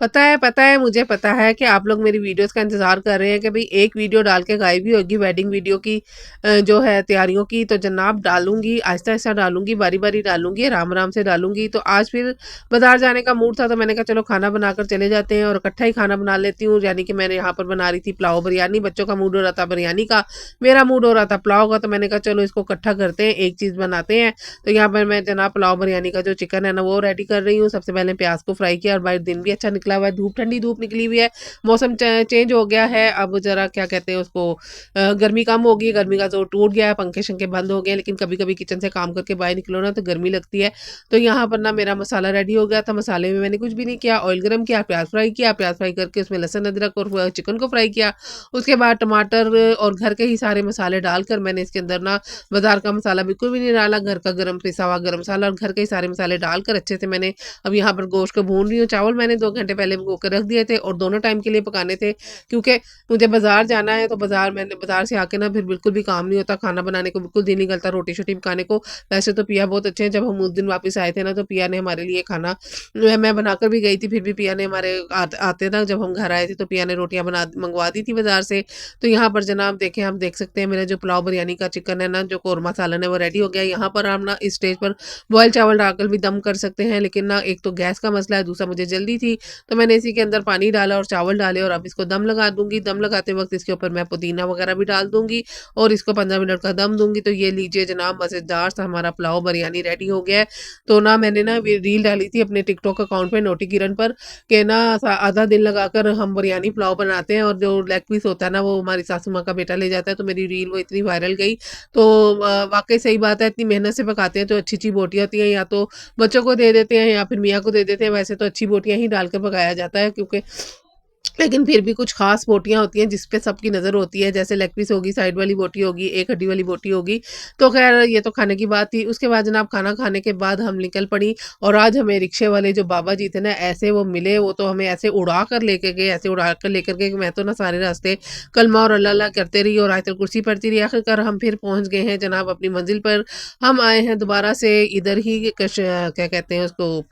पता है, मुझे पता है कि आप लोग मेरी वीडियोज़ का इंतज़ार कर रहे हैं कि भई एक वीडियो डाल के गायब ही होगी वेडिंग वीडियो की जो है तैयारियों की, तो जनाब डालूँगी, आहिस्ता-आहिस्ता डालूँगी, बारी-बारी डालूँगी, आराम-आराम से डालूँगी। तो आज फिर बाज़ार जाने का मूड था तो मैंने कहा चलो खाना बनाकर चले जाते हैं और इकट्ठा ही खाना बना लेती हूँ। यानी कि मैंने यहाँ पर बना रही थी पुलाव बिरयानी, बच्चों का मूड हो रहा था बिरयानी का, मेरा मूड हो रहा था पुलाव का, तो मैंने कहा चलो इसको इकट्ठा करते हैं, एक चीज़ बनाते हैं। तो यहाँ पर मैं जनाब पुलाव बिरयानी का जो चिकन है ना वो रेडी कर रही हूँ। सबसे पहले प्याज़ को फ्राई किया और भाई दिन भी अच्छा निकला हुआ है, धूप ठंडी धूप निकली हुई है, मौसम चेंज हो गया है। अब ज़रा क्या कहते हैं उसको गर्मी कम हो गई, गर्मी का ज़ोर टूट गया है, पंखे-शंखे बंद हो गए हैं, लेकिन कभी-कभी किचन से काम करके बाहर निकलो ना तो गर्मी लगती है। तो यहाँ पर ना मेरा मसाला रेडी हो गया था, मसाले में मैंने कुछ भी नहीं किया, ऑयल गरम किया, प्याज़ फ्राई करके उसमें लहसुन, अदरक और चिकन को फ्राई किया। उसके बाद टमाटर और घर के ही सारे मसाले डालकर मैंने इसके अंदर ना बाज़ार का मसाला बिल्कुल भी नहीं डाला, घर का गरम पिसा हुआ गरम मसाला और घर के ही सारे मसाले डालकर अच्छे से मैंने अब यहाँ पर गोश्त को भून रही हूँ। चावल मैंने 2 घंटे पहले भिगो के रख दिए थे और दोनों टाइम के लिए पकाने थे, क्योंकि मुझे बाज़ार जाना है, तो बाज़ार से आके ना फिर बिल्कुल भी काम नहीं होता, खाना बनाने को बिल्कुल दिल नहीं करता, रोटी-शोटी पकाने को। वैसे तो पिया बहुत अच्छे हैं, जब हम उस दिन वापस आए थे ना तो पिया ने हमारे लिए खाना मैं बनाकर भी गई थी, फिर भी पिया ने हमारे आते ना जब हम घर आए थे तो पिया ने रोटियाँ मँगवा दी थी बाज़ार से। तो यहाँ पर जनाब देखें, आप देख सकते हैं मेरा जो पुलाव बिरयानी का चिकन है ना, जो कोरमा सालन है वो रेडी हो गया है। यहाँ पर हम ना इस स्टेज पर बॉयल चावल डालकर भी दम कर सकते हैं, लेकिन ना एक तो गैस का मसला है, दूसरा मुझे जल्दी थी, तो मैंने इसी के अंदर पानी डाला और चावल डाले और अब इसको दम लगा दूँगी। दम लगाते वक़्त इसके ऊपर मैं पुदीना वगैरह भी डाल दूँगी और इसको 15 मिनट का दम दूँगी। तो ये लीजिए जनाब, मज़ेदार सा हमारा पुलाव बिरयानी रेडी हो गया है। तो ना मैंने ना वी रील डाली थी अपने टिकटॉक अकाउंट पे नोटी किरण पर कि ना आधा दिन लगाकर हम बिरयानी पुलाव बनाते हैं और जो लेग पीस होता है ना वो हमारी सासू माँ का बेटा ले जाता है। तो मेरी रील वो इतनी वायरल गई। तो वाक़ई सही बात है, इतनी मेहनत से पकाते हैं तो अच्छी-अच्छी बोटियाँ होती हैं, या तो बच्चों को दे देते हैं या फिर मियाँ को दे देते हैं। वैसे तो अच्छी बोटियाँ ही डाल के पकाया जाता है, क्योंकि लेकिन फिर भी कुछ ख़ास बोटियाँ होती हैं जिस पे सबकी नज़र होती है, जैसे लेग पीस होगी, साइड वाली बोटी होगी, एक हड्डी वाली बोटी होगी। तो ख़ैर ये तो खाने की बात थी। उसके बाद जनाब खाना खाने के बाद हम निकल पड़ी और आज हमें रिक्शे वाले जो बाबा जी थे ना, ऐसे वो मिले, वो तो हमें ऐसे उड़ा कर लेके गए, ऐसे उड़ा कर लेकर गए कि मैं तो ना सारे रास्ते कलमा और अल्लाह अल्लाह करते रही और आयतुल कुर्सी पढ़ती रही। आखिरकार हम फिर पहुँच गए हैं जनाब अपनी मंज़िल पर। हम आए हैं दोबारा से इधर ही क्या कहते हैं उसको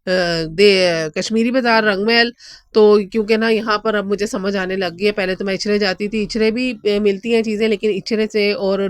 कश्मीरी बाज़ार रंगमहल। तो क्योंकि ना यहाँ पर अब मुझे समझ आने लग गई है, पहले तो मैं इचरे जाती थी, इचरे भी मिलती हैं चीज़ें, लेकिन इचरे से और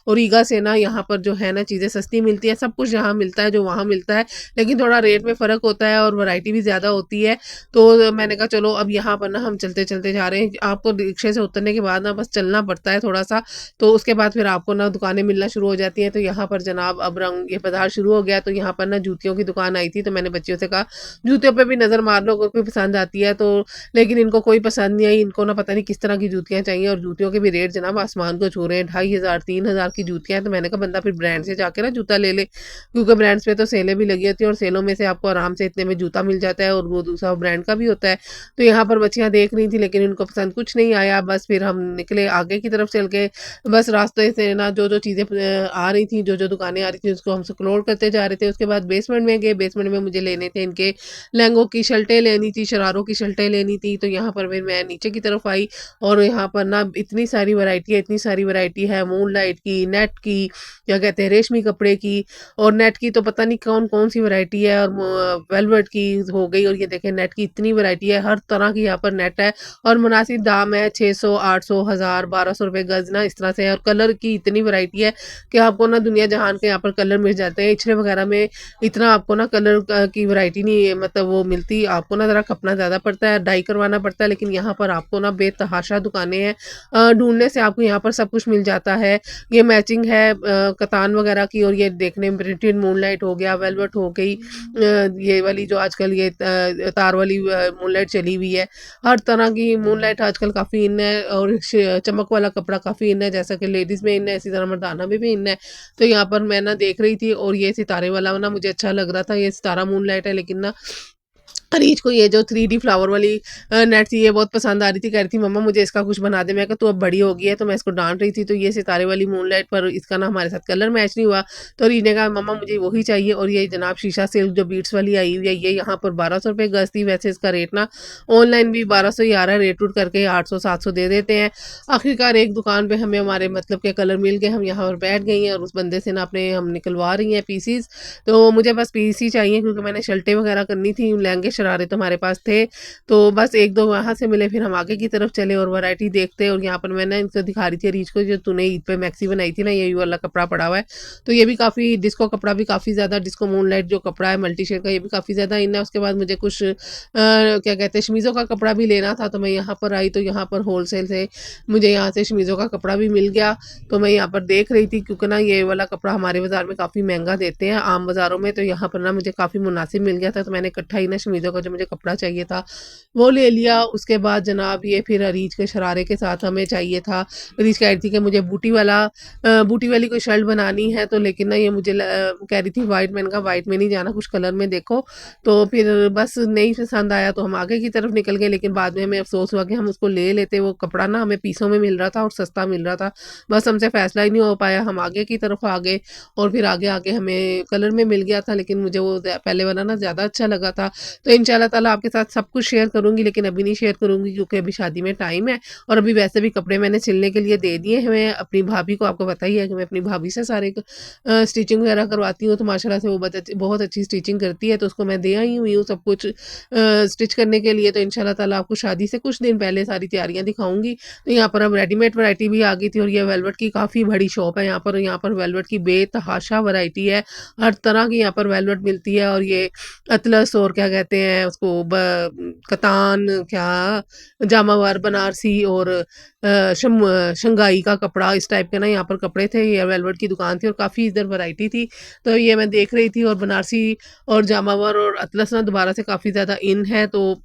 रीगा से ना यहाँ पर जो है ना चीज़ें सस्ती मिलती हैं, सब कुछ यहाँ मिलता है जो वहाँ मिलता है, लेकिन थोड़ा रेट में फ़र्क होता है और वैरायटी भी ज़्यादा होती है। तो मैंने कहा चलो अब यहाँ पर ना हम चलते-चलते जा रहे हैं। आपको रिक्शे से उतरने के बाद ना बस चलना पड़ता है थोड़ा-सा, तो उसके बाद फिर आपको ना दुकानें मिलना शुरू हो जाती हैं। तो यहाँ पर जनाब अब ये बाज़ार शुरू हो गया, तो यहाँ पर ना जूतियों की दुकान आई थी, तो मैंने बच्चियों से कहा जूतियों पे भी नज़र मार लो, अगर कोई पसंद आती है तो। लेकिन इनको कोई पसंद नहीं आई, इनको ना पता नहीं किस तरह की जूतियाँ चाहिए और जूतियों के भी रेट जनाब आसमान को छू रहे हैं, 2500 3000 की जूतियाँ हैं। तो मैंने कहा बंदा फिर ब्रांड से जाके ना जूता ले ले, क्योंकि ब्रांड्स पे तो सेलें भी लगी होती हैं और सेलों में से आपको आराम से इतने में जूता मिल जाता है और वो दूसरा ब्रांड का भी होता है। तो यहाँ पर बच्चियाँ देख रही थी, लेकिन इनको पसंद कुछ नहीं आया। बस फिर हम निकले आगे की तरफ चल के, बस रास्ते से ना जो चीज़ें आ रही थी, जो दुकानें आ रही थी उसको हम एक्सप्लोर करते जा रहे थे। उसके बाद बेसमेंट में गए, बेसमेंट में मुझे लेने थे इनके लहंगों की शर्टें लेनी थी, शरारों की शर्टें लेनी थी। तो यहाँ पर फिर मैं नीचे की तरफ आई और यहाँ पर ना इतनी सारी वैरायटी है, मूनलाइट की, नेट की, क्या कहते हैं रेशमी कपड़े की, और नेट की तो पता नहीं कौन-कौन सी वैरायटी है, और वेलवेट की हो गई, और ये देखें नेट की इतनी वैरायटी है, हर तरह की यहाँ पर नेट है और मुनासिब दाम है, 600, 800, 1000, 1200 रुपए गज़ ना इस तरह से है। और कलर की इतनी वैरायटी है कि आपको ना दुनिया जहान के यहाँ पर कलर मिल जाते हैं। इचरे वगैरह में इतना आपको ना कलर की वैरायटी नहीं मतलब वो मिलती, आपको ना ज़रा खपना ज़्यादा पड़ता है, डाई करवाना पड़ता है, लेकिन यहाँ पर आपको ना बेतहाशा दुकानें हैं। ढूँढने से आपको यहाँ पर सब कुछ मिल जाता है। ये मैचिंग है कतान वगैरह की, और ये देखने में प्रिंटेड मूनलाइट हो गया, वेलवेट हो गई, ये वाली जो आजकल ये तार वाली मूनलाइट चली हुई है। हर तरह की मूनलाइट आजकल काफ़ी इन है, और चमक वाला कपड़ा काफ़ी इन है, जैसा कि लेडीज़ में इन है, इसी तरह मर्दाना में भी इन है। तो यहाँ पर मैं ना देख रही थी और ये सितारे वाला ना मुझे अच्छा लग रहा था, ये सितारा मूनलाइट है, लेकिन ना अरीज को ये जो 3D फ्लावर वाली नेट थी ये बहुत पसंद आ रही थी, कह रही थी मम्मा मुझे इसका कुछ बना दे। मैं कहा तू अब बड़ी हो गई है, तो मैं इसको डांट रही थी। तो ये सितारे वाली मूनलाइट पर इसका ना हमारे साथ कलर मैच नहीं हुआ, तो रीज ने कहा मम्मा मुझे वही चाहिए। और ये जनाब शीशा सिल्क जो बीट्स वाली आई हुई है, ये यहाँ पर 1200 रुपये गज थी। वैसे इसका रेट ना ऑनलाइन भी 1200 ही आ रहा है, रेट उठ करके 800 700 दे देते हैं। आखिरकार एक दुकान पे हमें हमारे मतलब के कलर मिल गए, हम यहाँ पर बैठ गई हैं और उस बंदे से ना अपने हम निकलवा रही हैं पीसीज। तो मुझे बस पीस ही चाहिए, क्योंकि मैंने शर्टें वगैरह करनी थी, लहंगे शरारे तो हमारे पास थे, तो बस 1-2 वहाँ से मिले, फिर हम आगे की तरफ चले और वैरायटी देखते। और यहाँ पर मैंने इनको दिखा रही थी अरीज को, जो तूने ईद पे मैक्सी बनाई थी ना, ये वाला कपड़ा पड़ा हुआ है। तो ये भी काफ़ी डिस्को कपड़ा भी काफ़ी ज़्यादा, डिस्को मूनलाइट जो कपड़ा है मल्टी शेड का, ये भी काफ़ी ज़्यादा इन है। उसके बाद मुझे कुछ क्या कहते हैं शमीज़ों का कपड़ा भी लेना था, तो मैं यहाँ पर आई, तो यहाँ पर होलसेल से मुझे यहाँ से शमीज़ों का कपड़ा भी मिल गया। तो मैं यहाँ पर देख रही थी, क्योंकि ना ये वाला कपड़ा हमारे बाज़ार में काफ़ी महंगा देते हैं आम बाज़ारों में, तो यहाँ पर ना मुझे काफ़ी मुनासिब मिल गया था। तो मैंने इकट्ठा ही ना शमीज़ों का जो मुझे कपड़ा चाहिए था वो ले लिया। उसके बाद जनाब ये फिर अरीज के शरारे के साथ हमें चाहिए था। अरीज कह रही थी कि मुझे बूटी वाली कोई शर्ट बनानी है, तो लेकिन ना ये मुझे कह रही थी वाइट। मैंने कहा वाइट में नहीं जाना, कुछ कलर में देखो। तो फिर बस नहीं पसंद आया तो हम आगे की तरफ निकल गए, लेकिन बाद में हमें अफसोस हुआ कि हम उसको ले लेते। वो कपड़ा ना हमें पीसों में मिल रहा था और सस्ता मिल रहा था, बस हमसे फैसला ही नहीं हो पाया। हम आगे की तरफ आ गए और फिर आगे आगे हमें कलर में मिल गया था, लेकिन मुझे वो पहले वाला ना ज़्यादा अच्छा लगा था। तो इंशाल्लाह ताला आपके साथ सब कुछ शेयर करूँगी, लेकिन अभी नहीं शेयर करूँगी क्योंकि अभी शादी में टाइम है। और अभी वैसे भी कपड़े मैंने सिलने के लिए दे दिए हैं मैं अपनी भाभी को। आपको पता ही है कि मैं अपनी भाभी से सारे स्टिचिंग वगैरह करवाती हूँ, तो माशाल्लाह से वो बहुत अच्छी स्टिचिंग करती है, तो उसको मैं दे आई हुई हूँ सब कुछ स्टिच करने के लिए। तो इंशाल्लाह ताला आपको शादी से कुछ दिन पहले सारी तैयारियां दिखाऊंगी। तो यहाँ पर अब रेडीमेड वैरायटी भी आ गई थी, और ये वेलवेट की काफ़ी बड़ी शॉप है यहाँ पर वेलवेट की बेतहाशा वैरायटी है। हर तरह की यहाँ पर वेलवेट मिलती है, और ये अतलस और क्या कहते हैं उसको कतान, क्या जामावार बनारसी और शंघाई का कपड़ा, इस टाइप के ना यहाँ पर कपड़े थे। ये वेलवेट की दुकान थी और काफ़ी इधर वैरायटी थी, तो ये मैं देख रही थी। और बनारसी और जामावार और अतलस ना दोबारा से काफ़ी ज़्यादा इन है, तो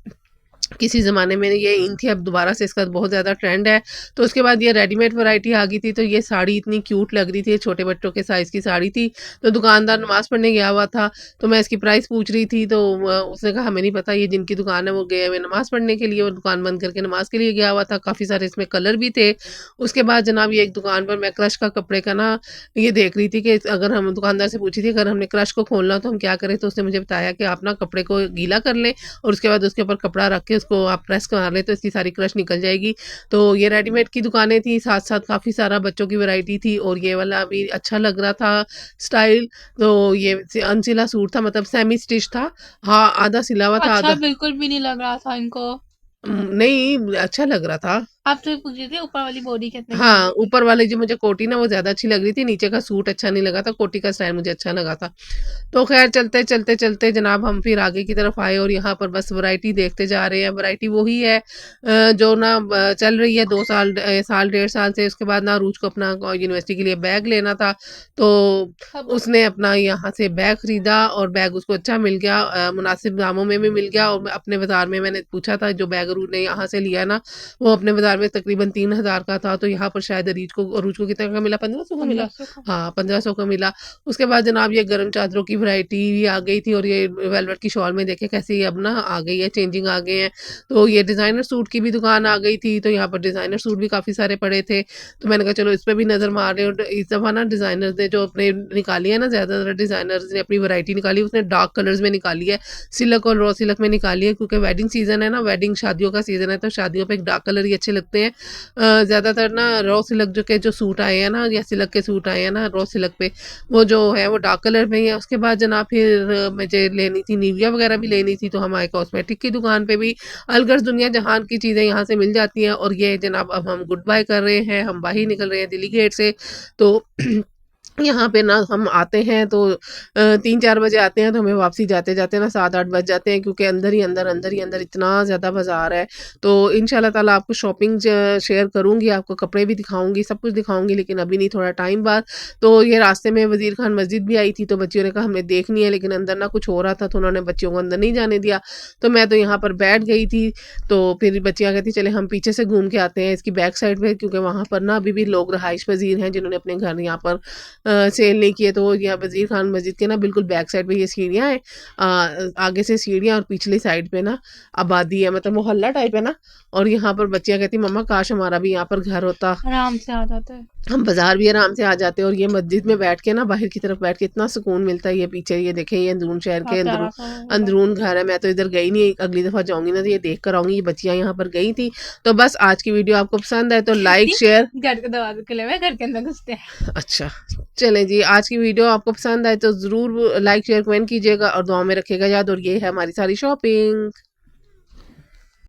किसी ज़माने में ये इन थी, अब दोबारा से इसका बहुत ज़्यादा ट्रेंड है। तो उसके बाद ये रेडीमेड वैरायटी आ गई थी, तो ये साड़ी इतनी क्यूट लग रही थी, छोटे बच्चों के साइज़ की साड़ी थी। तो दुकानदार नमाज़ पढ़ने गया हुआ था, तो मैं इसकी प्राइस पूछ रही थी, तो उसने कहा हमें नहीं पता, ये जिनकी दुकान है वो गए हुए नमाज़ पढ़ने के लिए, वो दुकान बंद करके नमाज़ के लिए गया हुआ था। काफ़ी सारे इसमें कलर भी थे। उसके बाद जनाब ये एक दुकान पर मैं क्रश का कपड़े का ना ये देख रही थी कि अगर हम दुकानदार से पूछी थी अगर हमने क्रश को खोलना तो हम क्या करें, तो उसने मुझे बताया कि आप ना कपड़े को गीला कर लें और उसके बाद उसके ऊपर कपड़ा रख के उसको आप प्रेस करा लें, तो इसकी सारी क्रश निकल जाएगी। तो ये रेडीमेड की दुकानें थी, साथ-साथ काफ़ी सारा बच्चों की वैरायटी थी, और ये वाला भी अच्छा लग रहा था स्टाइल। तो ये अनसिला सूट था, मतलब सेमी स्टिच था। हाँ, आधा सिला हुआ था, अच्छा आधा बिल्कुल भी नहीं लग रहा था इनको। नहीं अच्छा लग रहा था। आपसे पूछ रही थी ऊपर वाली बॉडी कितने की लग हाँ, रही थी। ऊपर वाली जो मुझे कोटी ना वो ज़्यादा अच्छी लग रही थी, नीचे का सूट अच्छा नहीं लगा था, कोटी का स्टाइल मुझे अच्छा लगा था। तो ख़ैर चलते जनाब हम फिर आगे की तरफ आए, और यहाँ पर बस वैरायटी देखते जा रहे हैं। वैरायटी वही है जो ना चल रही है 2 साल 1.5 साल से। उसके बाद ना अरूज को अपना यूनिवर्सिटी के लिए बैग लेना था, तो उसने अपना यहाँ से बैग खरीदा और बैग उसको अच्छा मिल गया, मुनासिब दामों में भी मिल गया। और अपने बाज़ार में मैंने पूछा था, जो बैग अरूज ने यहाँ से लिया ना वो अपने बाज़ार में तकरीबन 3000 का था, तो यहाँ पर शायद अरूज को कितने का मिला, 1500 का मिला। 1500 का। हाँ, 1500 का मिला। उसके बाद जनाब ये गर्म चादरों की वैरायटी भी आ गई थी, और ये वेलवेट की शॉल में देखे कैसे ये अब ना आ गई है, चेंजिंग आ गए हैं। तो ये डिज़ाइनर सूट की भी दुकान आ गई थी, तो यहाँ पर डिज़ाइनर सूट भी काफ़ी सारे पड़े थे। तो मैंने कहा चलो इस पे भी नज़र मार रहे। और इस दफ़ा ना डिज़ाइनर्स ने जो अपने निकाली है ना, ज़्यादातर डिज़ाइनर्स ने अपनी वैरायटी निकाली, उसने डार्क कलर्स में निकाली है, सिल्क और रॉ सिल्क में निकाली है, क्योंकि वेडिंग सीज़न है ना, वेडिंग शादियों का सीज़न है, तो शादियों पे एक डार्क कलर ही अच्छे लगते हैं। ज़्यादातर ना रॉ सिल्क जो सूट आए हैं ना, या सिल्क के सूट आए हैं ना रॉ सिल्क पे, वो जो है वो डार्क कलर में ही है। उसके बाद जनाब फिर मुझे लेनी थी निविया वगैरह भी लेनी थी, तो हम आए कॉस्मेटिक की दुकान पे भी। अलगर्ज दुनिया जहान की चीज़ें यहाँ से मिल जाती हैं। और ये जनाब अब हम गुड बाय कर रहे हैं, हम बाहर निकल रहे हैं दिल्ली गेट से। तो यहाँ पे ना हम आते हैं तो 3-4 बजे आते हैं, तो हमें वापसी जाते-जाते ना 7-8 बज जाते हैं, क्योंकि अंदर ही अंदर इतना ज़्यादा बाज़ार है। तो इंशाल्लाह ताला आपको शॉपिंग शेयर करूँगी, आपको कपड़े भी दिखाऊँगी, सब कुछ दिखाऊँगी, लेकिन अभी नहीं, थोड़ा टाइम बाद। तो ये रास्ते में वज़ीर खान मस्जिद भी आई थी, तो बच्चियों ने कहा हमने देखनी है, लेकिन अंदर ना कुछ हो रहा था, तो उन्होंने बच्चियों को अंदर नहीं जाने दिया। तो मैं तो यहाँ पर बैठ गई थी, तो फिर बच्चियाँ कहती चले हम पीछे से घूम के आते हैं इसकी बैक साइड पे, क्योंकि वहाँ पर ना अभी भी लोग रहाइश पज़ीर हैं जिन्होंने अपने घर यहाँ पर सेल नहीं किए। तो यहाँ वज़ीर खान मस्जिद के ना बिल्कुल बैक साइड पे ये सीढ़ियाँ हैं, आगे से सीढ़ियाँ और पिछली साइड पे ना आबादी है, मतलब मोहल्ला टाइप है ना। और यहाँ पर बच्चियाँ कहती मम्मा काश हमारा भी यहाँ पर घर होता, आराम से आ जाता है। हम बाजार भी आराम से आ जाते। और ये मस्जिद में बैठ के ना बाहर की तरफ बैठ के इतना सुकून मिलता है। ये पीछे ये देखें, ये अंदरून शहर के प्यारा सा होगा। अंदरून घर है। मैं तो इधर गई नहीं, अगली दफ़ा जाऊंगी ना तो ये देख कर आऊंगी, ये बच्चियाँ यहाँ पर गई थी। तो बस आज की वीडियो आपको पसंद आए तो लाइक शेयर। घर के दरवाजे खुले हुए, घर के अंदर घुसते हैं। अच्छा। चलें जी, आज की वीडियो आपको पसंद आए तो ज़रूर लाइक, शेयर, कमेंट कीजिएगा और दुआ में रखिएगा याद। और ये है हमारी सारी शॉपिंग।